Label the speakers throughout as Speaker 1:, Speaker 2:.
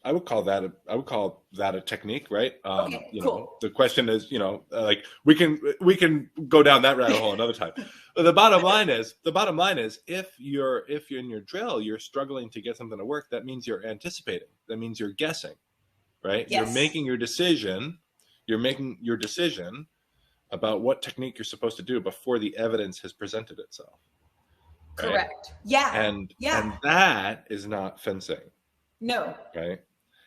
Speaker 1: I would call that a technique, right?
Speaker 2: Okay, cool.
Speaker 1: The question is, like we can go down that rabbit hole another time. But the bottom line is, if you're in your drill, you're struggling to get something to work. That means you're anticipating. That means you're guessing, right?
Speaker 2: Yes.
Speaker 1: You're making your decision. You're making your decision about what technique you're supposed to do before the evidence has presented itself. Right?
Speaker 2: Correct. Yeah.
Speaker 1: And that is not fencing.
Speaker 2: No.
Speaker 1: Right.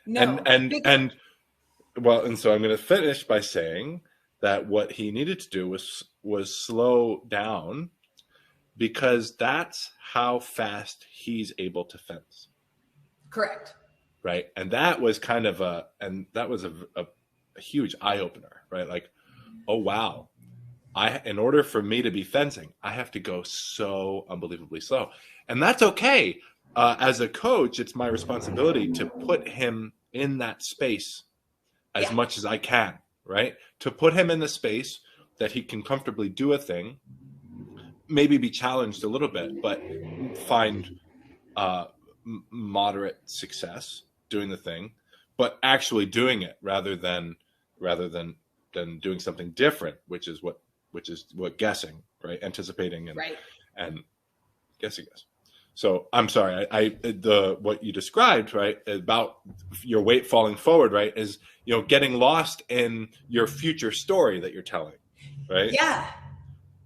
Speaker 2: No.
Speaker 1: And so I'm going to finish by saying that what he needed to do was slow down, because that's how fast he's able to fence.
Speaker 2: Correct.
Speaker 1: Right. And that was kind of a huge eye opener, right? Like, oh, wow. In order for me to be fencing, I have to go so unbelievably slow. And that's okay. As a coach, it's my responsibility to put him in that space as much as I can, right? To put him in the space that he can comfortably do a thing, maybe be challenged a little bit, but find moderate success doing the thing, but actually doing it rather than doing something different, which is what guessing, right? Anticipating and guessing is. So I'm sorry, what you described, right, about your weight falling forward, right, is, getting lost in your future story that you're telling, right?
Speaker 2: Yeah.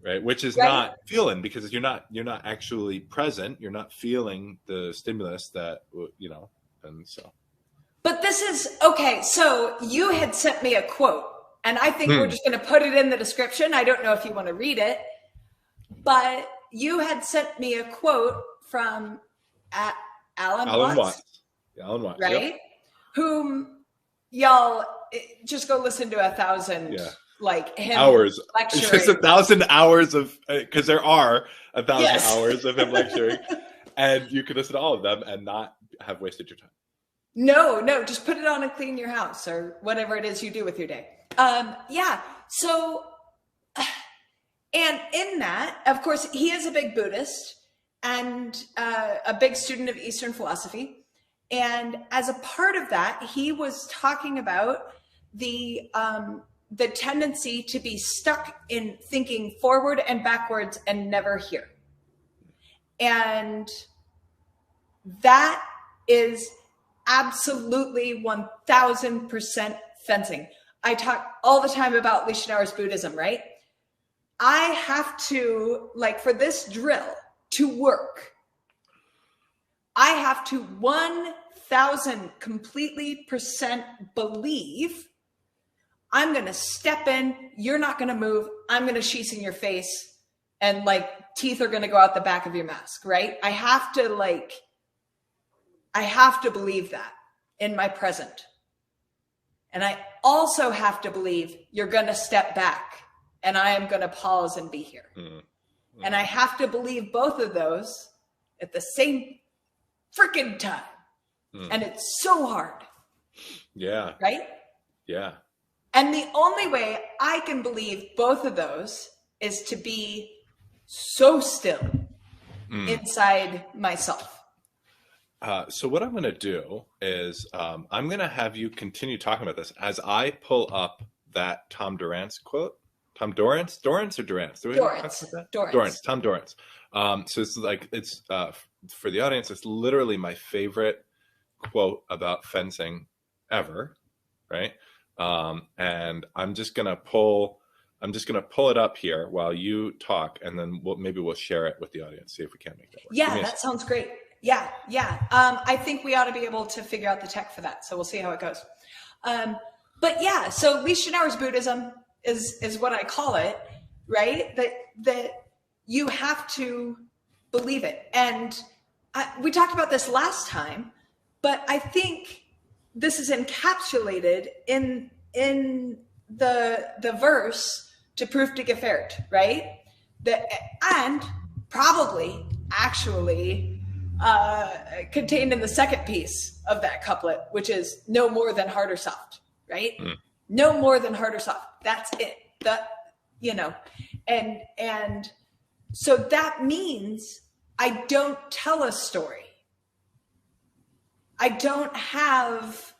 Speaker 1: Right, which is not feeling, because you're not actually present. You're not feeling the stimulus that, and so.
Speaker 2: But this is okay. So you had sent me a quote, and I think we're just going to put it in the description. I don't know if you want to read it, but you had sent me a quote from Alan Watts.
Speaker 1: Alan Watts,
Speaker 2: right?
Speaker 1: Yep.
Speaker 2: Whom y'all just go listen to 1,000 like him
Speaker 1: hours,
Speaker 2: lecturing.
Speaker 1: Just 1,000 hours of, because there are 1,000 hours of him lecturing, and you can listen to all of them and not have wasted your time.
Speaker 2: No, just put it on and clean your house or whatever it is you do with your day. So, and in that, of course, he is a big Buddhist and a big student of Eastern philosophy. And as a part of that, he was talking about the tendency to be stuck in thinking forward and backwards and never here. And that is absolutely 1,000% fencing. I talk all the time about Lichtenauer's Buddhism, right? I have to, like, for this drill to work, I have to 1,000 completely % believe I'm going to step in, you're not going to move, I'm going to sheath in your face, and like teeth are going to go out the back of your mask, right? I have to believe that in my present. And I also have to believe you're going to step back and I am going to pause and be here. Mm-hmm. And I have to believe both of those at the same freaking time. And it's so hard. Yeah. Right?
Speaker 1: Yeah.
Speaker 2: And the only way I can believe both of those is to be so still inside myself.
Speaker 1: So what I'm going to do is I'm going to have you continue talking about this as I pull up that Tom Dorrance quote. Tom Dorrance? Dorrance or Durance?
Speaker 2: Dorrance.
Speaker 1: Dorrance. Tom Dorrance. So it's for the audience, it's literally my favorite quote about fencing ever, right? And I'm just going to pull it up here while you talk, and then maybe we'll share it with the audience, see if we can make that work.
Speaker 2: Yeah, that sounds great. Yeah. I think we ought to be able to figure out the tech for that. So we'll see how it goes. But yeah, so Lichtenauer's Buddhism is what I call it, right? That you have to believe it. And we talked about this last time, but I think this is encapsulated in the verse to proof to gefährt, right? And probably actually contained in the second piece of that couplet, which is no more than hard or soft, right? No more than hard or soft. That's it. And so that means I don't tell a story. I don't have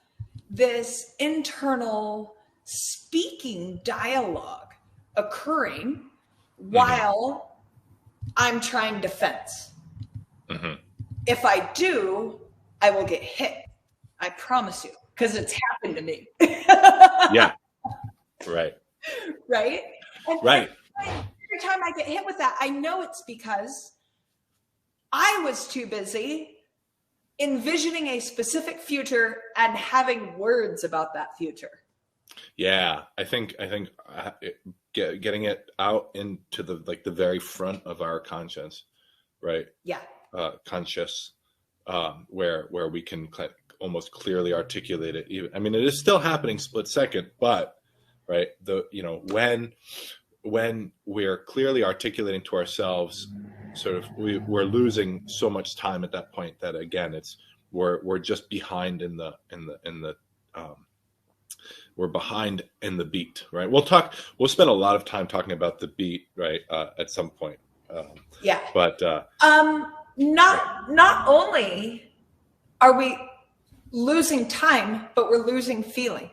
Speaker 2: this internal speaking dialogue occurring while I'm trying to fence. If I do, I will get hit. I promise you, because it's happened to me.
Speaker 1: Yeah. Right.
Speaker 2: Right? And
Speaker 1: Right.
Speaker 2: every time I get hit with that, I know it's because I was too busy envisioning a specific future and having words about that future.
Speaker 1: Yeah, I think getting it out into the very front of our conscience, right?
Speaker 2: Yeah.
Speaker 1: Conscious, where we can almost clearly articulate it. Even, I mean, it is still happening split second, but right, when we're clearly articulating to ourselves, sort of we're losing so much time at that point that again we're just behind in the we're behind in the beat, right? We'll spend a lot of time talking about the beat, right, at some point.
Speaker 2: Yeah.
Speaker 1: But
Speaker 2: not only are we losing time, but we're losing feeling.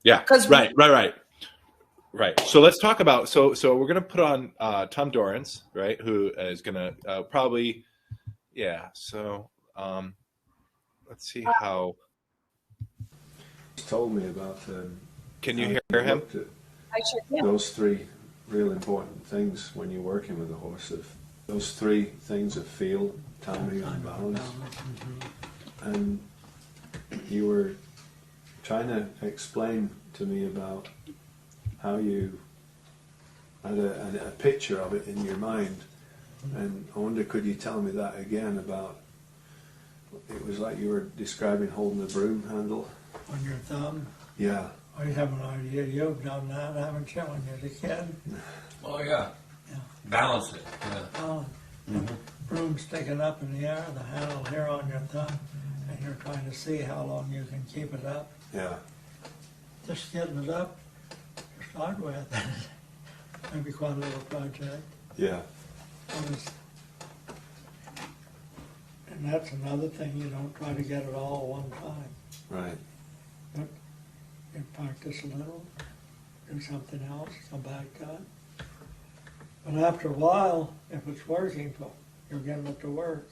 Speaker 1: Yeah. Right. So let's talk about, so we're going to put on Tom Dorrance, right, who is going to probably, yeah. So let's see how.
Speaker 3: He told me about.
Speaker 1: Can you hear him?
Speaker 2: I sure can.
Speaker 3: Those three real important things when you're working with a horse. Of those three things of feel, timing, and balance. And you were trying to explain to me about how you had a picture of it in your mind, and I wonder, could you tell me that again about, it was like you were describing holding the broom handle.
Speaker 4: On your thumb?
Speaker 3: Yeah.
Speaker 4: I have an idea. You've done that. I haven't shown you the kid.
Speaker 5: Oh, yeah.
Speaker 4: Yeah.
Speaker 5: Balance it. Yeah.
Speaker 4: Broom sticking up in the air, the handle here on your thumb, and you're trying to see how long you can keep it up.
Speaker 3: Yeah.
Speaker 4: Just getting it up to start with. Maybe quite a little project.
Speaker 3: Yeah.
Speaker 4: And that's another thing, you don't try to get it all at one time.
Speaker 3: Right.
Speaker 4: But you practice a little, do something else, come back to it. But after a while, if it's working, you're getting it to work.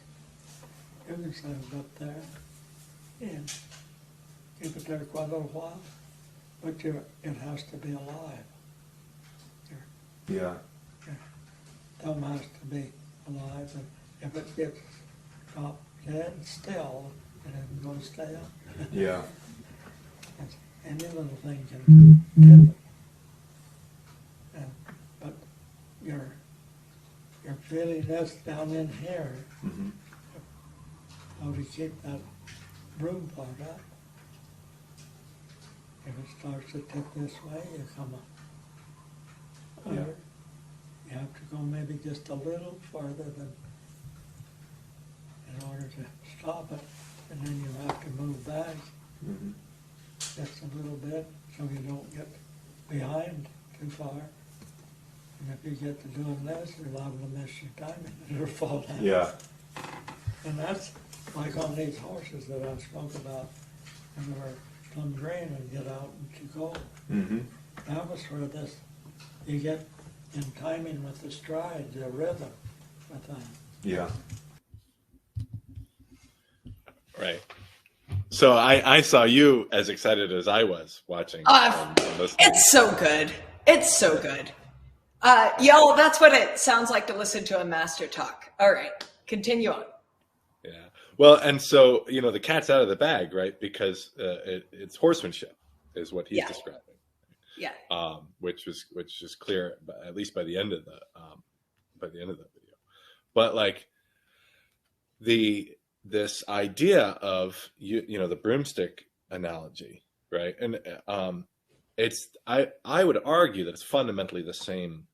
Speaker 4: You can set it up there and keep it there quite a little while. But it has to be alive.
Speaker 3: Yeah.
Speaker 4: Your thumb has to be alive, and if it gets stopped dead still, it isn't going to stay up.
Speaker 3: Yeah.
Speaker 4: Any little thing can tip it. But you're feeling this down in here, how to keep that broom part up. If it starts to tip this way, you come up.
Speaker 3: Yeah.
Speaker 4: You have to go maybe just a little farther than in order to stop it, and then you have to move back just a little bit so you don't get behind too far. And if you get to doing this, you're liable to miss your timing and it'll fall down.
Speaker 3: Yeah.
Speaker 4: And that's like on these horses that I spoke about, and they were plumb green and get out and too cold. That was where this, you get in timing with the stride, the rhythm with that.
Speaker 3: Yeah.
Speaker 1: Right. So I saw you as excited as I was watching. And listening.
Speaker 2: It's so good. It's so good. Y'all, that's what it sounds like to listen to a master talk. All right, continue on.
Speaker 1: Yeah. Well, and so, the cat's out of the bag, right? Because it's horsemanship is what he's describing.
Speaker 2: Yeah.
Speaker 1: Which is clear, at least by the end of the video. But like this idea of the broomstick analogy, right? And I would argue that it's fundamentally the same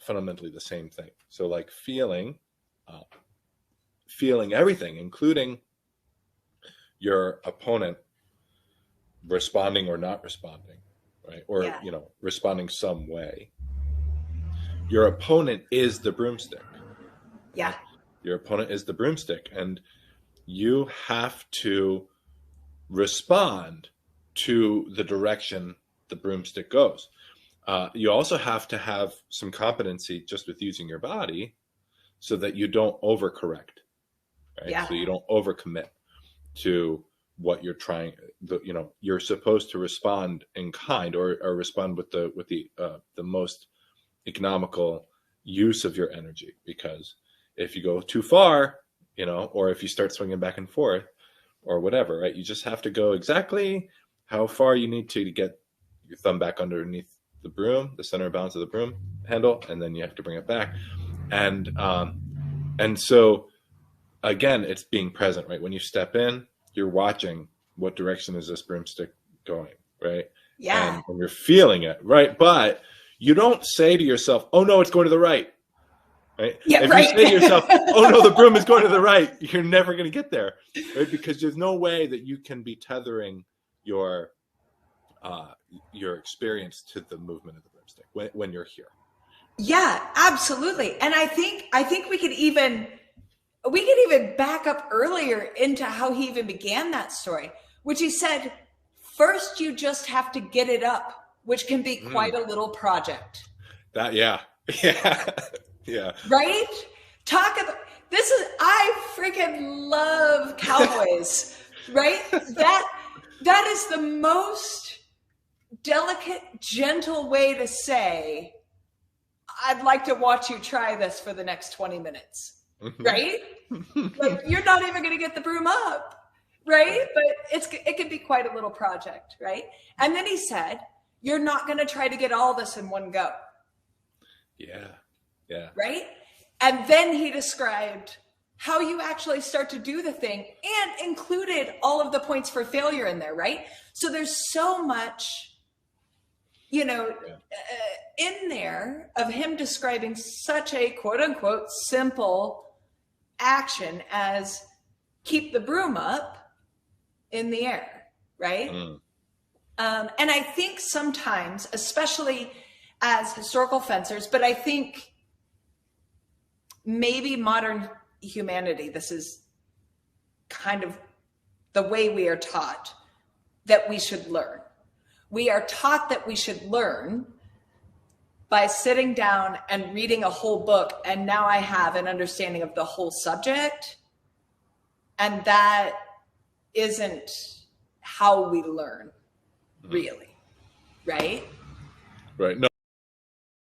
Speaker 1: thing. So like feeling everything, including your opponent responding or not responding, right? Or responding some way. Your opponent is the broomstick.
Speaker 2: Yeah.
Speaker 1: Your opponent is the broomstick, and you have to respond to the direction the broomstick goes. You also have to have some competency just with using your body so that you don't overcorrect, right?
Speaker 2: Yeah.
Speaker 1: So you don't overcommit to what you're trying. You're supposed to respond in kind, or respond with the most economical use of your energy. Because if you go too far, or if you start swinging back and forth or whatever, right? You just have to go exactly how far you need to get your thumb back underneath the broom, the center of balance of the broom handle, and then you have to bring it back. And so again, it's being present, right? When you step in, you're watching what direction is this broomstick going, right?
Speaker 2: Yeah.
Speaker 1: And you're feeling it, right? But you don't say to yourself, "Oh no, it's going to the right." Right?
Speaker 2: Yeah,
Speaker 1: if
Speaker 2: right.
Speaker 1: you say to yourself, "Oh no, the broom is going to the right," you're never going to get there, right? Because there's no way that you can be tethering your experience to the movement of the broomstick when you're here.
Speaker 2: Yeah, absolutely. And I think we could even back up earlier into how he even began that story, which he said, first you just have to get it up, which can be quite a little project.
Speaker 1: Yeah.
Speaker 2: Right? Talk about this is I freaking love cowboys, right? That is the most delicate, gentle way to say, I'd like to watch you try this for the next 20 minutes, right? Like, you're not even going to get the broom up, right? But it can be quite a little project, right? And then he said, you're not going to try to get all this in one go.
Speaker 1: Yeah.
Speaker 2: Right? And then he described how you actually start to do the thing and included all of the points for failure in there, right? So there's so much, in there of him describing such a quote unquote simple action as keep the broom up in the air, right? And I think sometimes, especially as historical fencers, but I think maybe modern humanity, this is kind of the way we are taught that we should learn. We are taught that we should learn by sitting down and reading a whole book, and now I have an understanding of the whole subject. And that isn't how we learn, really, right?
Speaker 1: Right. No.